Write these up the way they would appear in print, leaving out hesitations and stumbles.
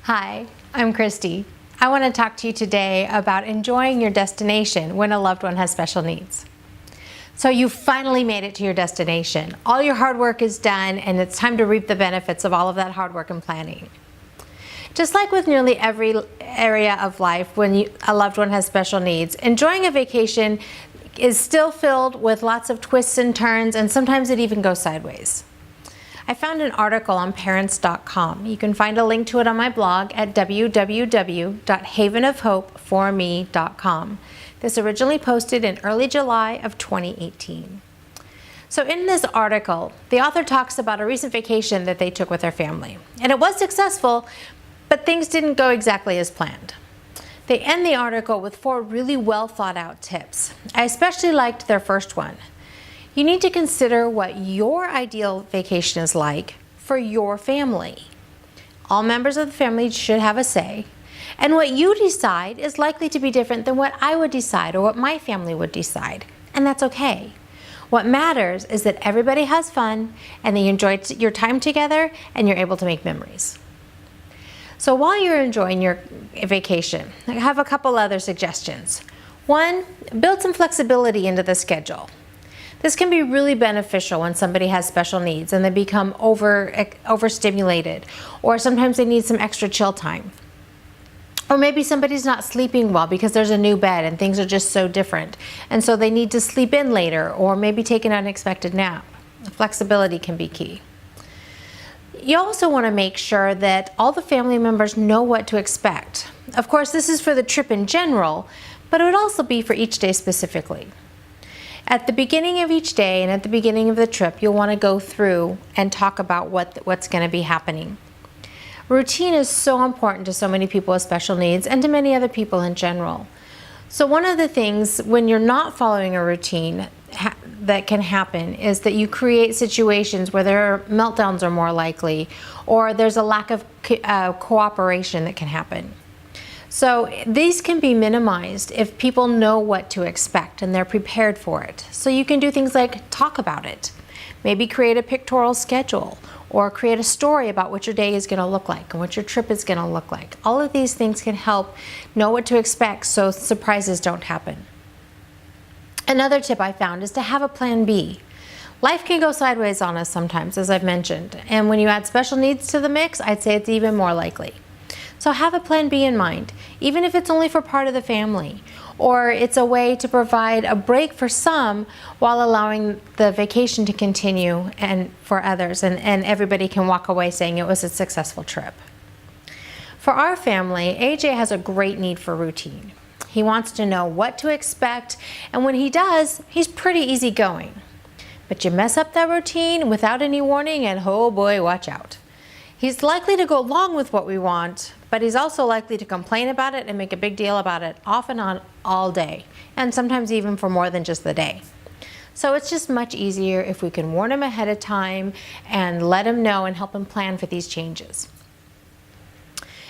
Hi, I'm Christy. I want to talk to you today about enjoying your destination when a loved one has special needs. So you finally made it to your destination. All your hard work is done and it's time to reap the benefits of all of that hard work and planning. Just like with nearly every area of life when a loved one has special needs, enjoying a vacation is still filled with lots of twists and turns, and sometimes it even goes sideways. I found an article on parents.com. You can find a link to it on my blog at www.havenofhopeforme.com. This originally posted in early July of 2018. So in this article, the author talks about a recent vacation that they took with their family. And it was successful, but things didn't go exactly as planned. They end the article with 4 really well thought out tips. I especially liked their first one. You need to consider what your ideal vacation is like for your family. All members of the family should have a say, and what you decide is likely to be different than what I would decide or what my family would decide, and that's okay. What matters is that everybody has fun and that you enjoy your time together and you're able to make memories. So while you're enjoying your vacation, I have a couple other suggestions. 1, build some flexibility into the schedule. This can be really beneficial when somebody has special needs and they become overstimulated, or sometimes they need some extra chill time. Or maybe somebody's not sleeping well because there's a new bed and things are just so different, and so they need to sleep in later or maybe take an unexpected nap. Flexibility can be key. You also want to make sure that all the family members know what to expect. Of course, this is for the trip in general, but it would also be for each day specifically. At the beginning of each day and at the beginning of the trip, you'll want to go through and talk about what's going to be happening. Routine is so important to so many people with special needs and to many other people in general. So one of the things when you're not following a routine that can happen is that you create situations where meltdowns are more likely, or there's a lack of cooperation that can happen. So these can be minimized if people know what to expect and they're prepared for it. So you can do things like talk about it, maybe create a pictorial schedule, or create a story about what your day is going to look like and what your trip is going to look like. All of these things can help know what to expect so surprises don't happen. Another tip I found is to have a plan B. Life can go sideways on us sometimes, as I've mentioned, and when you add special needs to the mix, I'd say it's even more likely. So have a plan B in mind, even if it's only for part of the family, or it's a way to provide a break for some while allowing the vacation to continue and for others, and everybody can walk away saying it was a successful trip. For our family, AJ has a great need for routine. He wants to know what to expect, and when he does, he's pretty easygoing. But you mess up that routine without any warning and oh boy, watch out. He's likely to go along with what we want, but he's also likely to complain about it and make a big deal about it off and on all day, and sometimes even for more than just the day. So it's just much easier if we can warn him ahead of time and let him know and help him plan for these changes.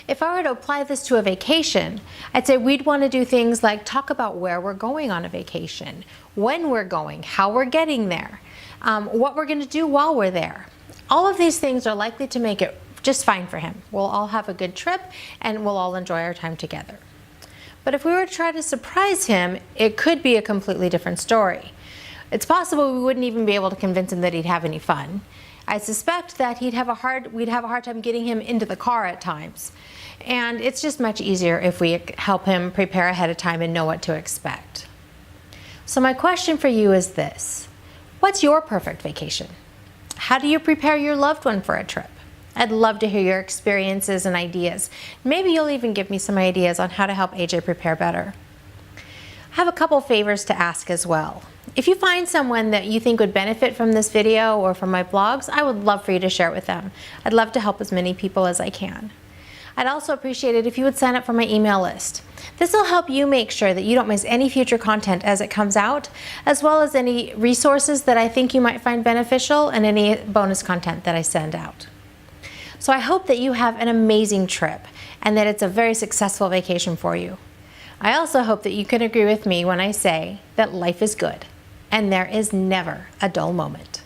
If I were to apply this to a vacation, I'd say we'd want to do things like talk about where we're going on a vacation, when we're going, how we're getting there, what we're going to do while we're there. All of these things are likely to make it just fine for him. We'll all have a good trip and we'll all enjoy our time together. But if we were to try to surprise him, it could be a completely different story. It's possible we wouldn't even be able to convince him that he'd have any fun. I suspect that we'd have a hard time getting him into the car at times. And it's just much easier if we help him prepare ahead of time and know what to expect. So my question for you is this: what's your perfect vacation? How do you prepare your loved one for a trip? I'd love to hear your experiences and ideas. Maybe you'll even give me some ideas on how to help AJ prepare better. I have a couple favors to ask as well. If you find someone that you think would benefit from this video or from my blogs, I would love for you to share it with them. I'd love to help as many people as I can. I'd also appreciate it if you would sign up for my email list. This will help you make sure that you don't miss any future content as it comes out, as well as any resources that I think you might find beneficial and any bonus content that I send out. So I hope that you have an amazing trip and that it's a very successful vacation for you. I also hope that you can agree with me when I say that life is good and there is never a dull moment.